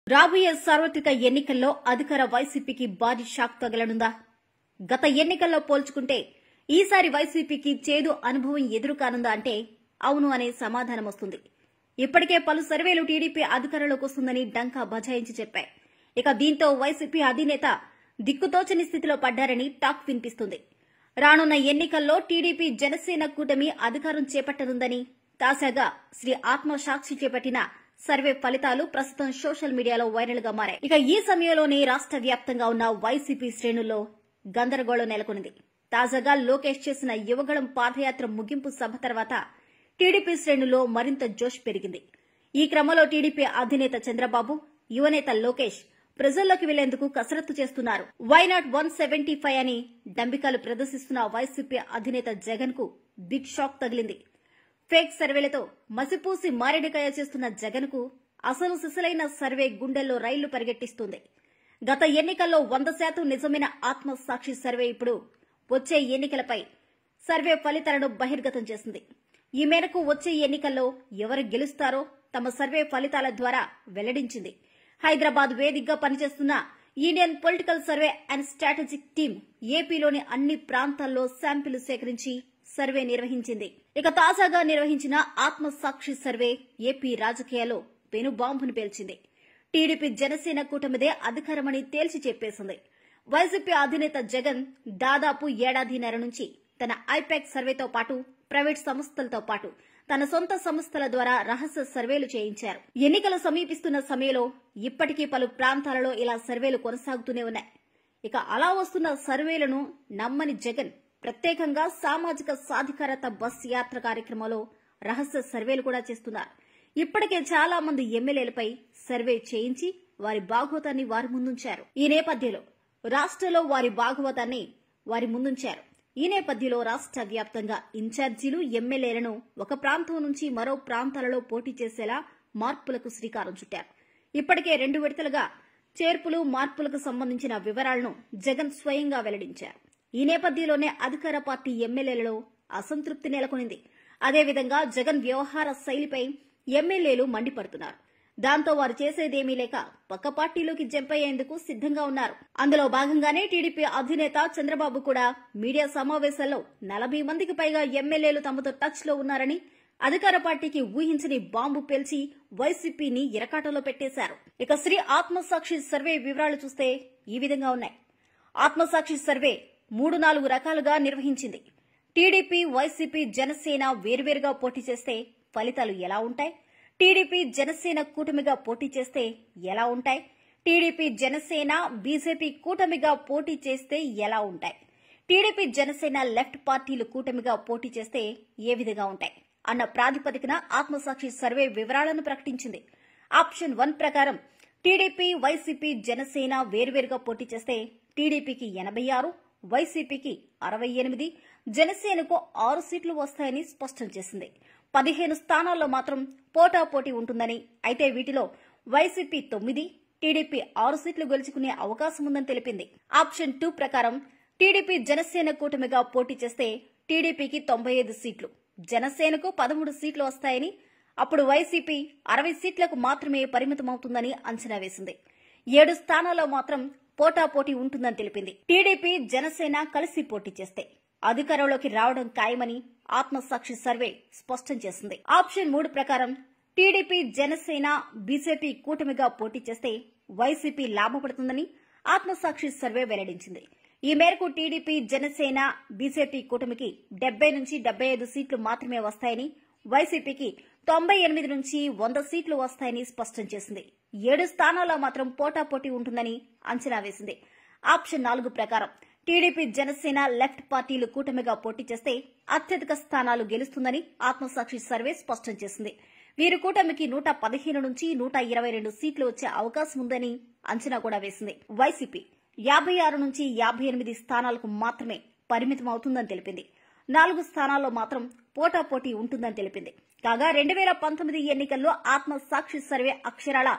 రాబోయే సార్వత్రిక ఎన్నికల్లో అధికార వైసీపీకి భారీ షాక్ తగలనుందా? గత ఎన్నికల్లో పోల్చుకుంటే ఈసారి వైసీపీకి చేదు అనుభవం ఎదురుకానుందా అంటే అవును అనే సమాధానం వస్తుంది. ఇప్పటికే పలు సర్వేలు టీడీపీ అధికారంలోకి వస్తుందని డంకా బజాయించి చెప్పాయి. ఇక దీంతో వైసీపీ అధినేత దిక్కుతోచని స్థితిలో పడ్డారని టాక్ వినిపిస్తుంది. రానున్న ఎన్నికల్లో టీడీపీ జనసేన కూటమి అధికారం చేపట్టనుందని తాజాగా శ్రీ ఆత్మసాక్షి చేపట్టిన సర్వే ఫలితాలు ప్రస్తుతం సోషల్ మీడియాలో వైరల్ గా మారాయి. ఇక ఈ సమయంలోనే రాష్ట్ర వ్యాప్తంగా ఉన్న వైసీపీ శ్రేణుల్లో గందరగోళం నెలకొంది. తాజాగా లోకేష్ చేసిన యువగళం పాదయాత్ర ముగింపు సభ తర్వాత టీడీపీ శ్రేణుల్లో మరింత జోష్ పెరిగింది. ఈ క్రమంలో టీడీపీ అధినేత చంద్రబాబు, యువనేత లోకేష్ ప్రజల్లోకి వెళ్లేందుకు కసరత్తు చేస్తున్నారు. వైనాట్ 175 అని డంబికాలు ప్రదర్శిస్తున్న వైసీపీ అధినేత జగన్ కు బిగ్ షాక్ తగిలింది. ఫేక్ సర్వేలతో మసిపూసి మారేడుకాయ చేస్తున్న జగన్ కు అసలు సిసలైన సర్వే గుండెల్లో రైళ్లు పరిగెట్టిస్తుంది. గత ఎన్నికల్లో 100% నిజమైన ఆత్మసాక్షి సర్వే ఇప్పుడు వచ్చే ఎన్నికలపై సర్వే ఫలితాలను బహిర్గతం చేసింది. ఈ మేరకు వచ్చే ఎన్నికల్లో ఎవరు గెలుస్తారో తమ సర్వే ఫలితాల ద్వారా వెల్లడించింది. హైదరాబాద్ వేదికగా పనిచేస్తున్న Indian political survey and strategic team ఏపీలోని అన్ని ప్రాంతాల్లో శాంపిల్ సేకరించి సర్వే నిర్వహించింది. ఇక తాజాగా నిర్వహించిన ఆత్మసాక్షి సర్వే ఏపీ రాజకీయాల్లో పెనుబాంబును పేల్చింది. టీడీపీ జనసేన కూటమిదే అధికారమని తేల్చి చెప్పేసింది. వైసీపీ అధినేత జగన్ దాదాపు ఏడాదిన్నర నుంచి తన ఐపాక్ సర్వేతో పాటు ప్రైవేట్ సంస్థలతో పాటు తన సొంత సంస్థల ద్వారా రహస్య సర్వేలు చేయించారు. ఎన్నికలు సమీపిస్తున్న సమయంలో ఇప్పటికీ పలు ప్రాంతాలలో ఇలా సర్వేలు కొనసాగుతూనే ఉన్నాయి. ఇక అలా వస్తున్న సర్వేలను నమ్మని జగన్ ప్రత్యేకంగా సామాజిక సాధికారత బస్ యాత్ర కార్యక్రమంలో రహస్య సర్వేలు కూడా చేస్తున్నారు. ఇప్పటికే చాలా మంది ఎమ్మెల్యేలపై సర్వే చేయించి వారి భాగవతాన్ని వారి ముందుంచారు. ఈ నేపథ్యంలో రాష్ట్రంలో వారి భాగవతాన్ని వారి ముందుంచారు. ఈ నేపథ్యంలో రాష్ట్ర వ్యాప్తంగా ఇన్ఛార్జీలు, ఎమ్మెల్యేలను ఒక ప్రాంతం నుంచి మరో ప్రాంతాలలో పోటీ చేసేలా మార్పులకు శ్రీకారం చుట్టారు. ఇప్పటికే 2 విడతలుగా చేర్పులు, మార్పులకు సంబంధించిన వివరాలను జగన్ స్వయంగా వెల్లడించారు. ఈ నేపథ్యంలోనే అధికార పార్టీ ఎమ్మెల్యేలలో అసంతృప్తి నెలకొనింది. అదేవిధంగా జగన్ వ్యవహార శైలిపై ఎమ్మెల్యేలు మండిపడుతున్నారు. దాంతో వారు చేసేదేమీ లేక పక్క పార్టీలోకి జంప్ అయ్యేందుకు సిద్దంగా ఉన్నారు. అందులో భాగంగానే టీడీపీ అధినేత చంద్రబాబు కూడా మీడియా సమావేశాల్లో 40 మందికి పైగా ఎమ్మెల్యేలు తమతో టచ్ లో ఉన్నారని, అధికార పార్టీకి ఊహించని బాంబు పేల్చి వైసీపీని ఇరకాటంలో పెట్టేశారు. ఇక శ్రీ ఆత్మసాక్షి సర్వే వివరాలు చూస్తే ఈ విధంగా ఉన్నాయి. ఆత్మసాక్షి సర్వే 3-4 రకాలుగా నిర్వహించింది. టీడీపీ, వైసీపీ, జనసేన వేర్వేరుగా పోటీ చేస్తే ఫలితాలు ఎలా ఉంటాయి? టీడీపీ జనసేన కూటమిగా పోటీ చేస్తే ఎలా ఉంటాయి? టీడీపీ జనసేన బీజేపీ కూటమిగా పోటీ చేస్తే ఎలా ఉంటాయి? టీడీపీ జనసేన లెఫ్ట్ పార్టీలు కూటమిగా పోటీ చేస్తే ఏ విధంగా ఉంటాయి అన్న ప్రాతిపదికన ఆత్మసాక్షి సర్వే వివరాలను ప్రకటించింది. ఆప్షన్ 1 ప్రకారం టీడీపీ, వైసీపీ, జనసేన వేర్వేరుగా పోటీ చేస్తే టీడీపీకి 86, వైసీపీకి 68, జనసేనకు 6 సీట్లు వస్తాయని స్పష్టం చేసింది. 15 స్థానాల్లో మాత్రం పోటాపోటీ ఉంటుందని, అయితే వీటిలో వైసీపీ 9, టీడీపీ 6 సీట్లు గెలుచుకునే అవకాశం ఉందని తెలిపింది. ఆప్షన్ 2 ప్రకారం టీడీపీ జనసేన కూటమిగా పోటీ చేస్తే టీడీపీకి 95 సీట్లు, జనసేనకు 13 సీట్లు వస్తాయని, అప్పుడు వైసీపీ 60 సీట్లకు మాత్రమే పరిమితమవుతుందని అంచనా వేసింది. 7 స్థానాల్లో మాత్రం పోటాపోటీ ఉంటుందని తెలిపింది. టీడీపీ, జనసేన కలిసి పోటీ చేస్తే అధికారంలోకి రావడం ఖాయమని ఆత్మసాక్షి సర్వే స్పష్టం చేసింది. ఆప్షన్ 3 ప్రకారం టీడీపీ, జనసేన, బీజేపీ కూటమిగా పోటీ చేస్తే వైసీపీ లాభపడుతుందని ఆత్మసాక్షి సర్వే వెల్లడించింది. ఈ మేరకు టీడీపీ, జనసేన, బీజేపీ కూటమికి 70 నుంచి 75 సీట్లు మాత్రమే వస్తాయని, వైసీపీకి 98 నుంచి 100 సీట్లు వస్తాయని స్పష్టం చేసింది. 7 స్థానాల్లో మాత్రం పోటాపోటీ ఉంటుందని అంచనా వేసింది. ఆప్షన్ 4 ప్రకారం టీడీపీ, జనసేన లెఫ్ట్ పార్టీలు కూటమిగా పోటీ చేస్తే అత్యధిక స్థానాలు గెలుస్తుందని ఆత్మసాక్షి సర్వే స్పష్టం చేసింది. వీరి కూటమికి 115 నుంచి 122 సీట్లు వచ్చే అవకాశం ఉందని అంచనా కూడా వేసింది. వైసీపీ 56 నుంచి 58 స్థానాలకు మాత్రమే పరిమితమవుతుందని తెలిపింది. 4 స్థానాల్లో మాత్రం పోటాపోటీ ఉంటుందని తెలిపింది. కాగా 2019 ఎన్నికల్లో ఆత్మసాక్షి సర్వే అక్షరాల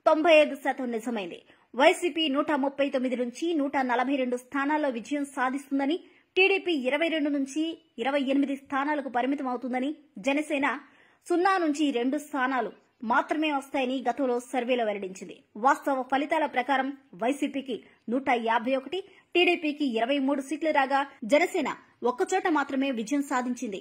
95% నిజమైంది. వైసీపీ 139 నుంచి 142 స్థానాల్లో విజయం సాధిస్తుందని, టీడీపీ 22 నుంచి 28 స్థానాలకు పరిమితమవుతుందని, జనసేన 0 నుంచి 2 స్థానాలు, మాత్రమే వస్తాయని గతంలో సర్వేలో వెల్లడించింది. వాస్తవ ఫలితాల ప్రకారం వైసీపీకి 151, టీడీపీకి 23 సీట్లు రాగా జనసేన ఒక్కచోట మాత్రమే విజయం సాధించింది.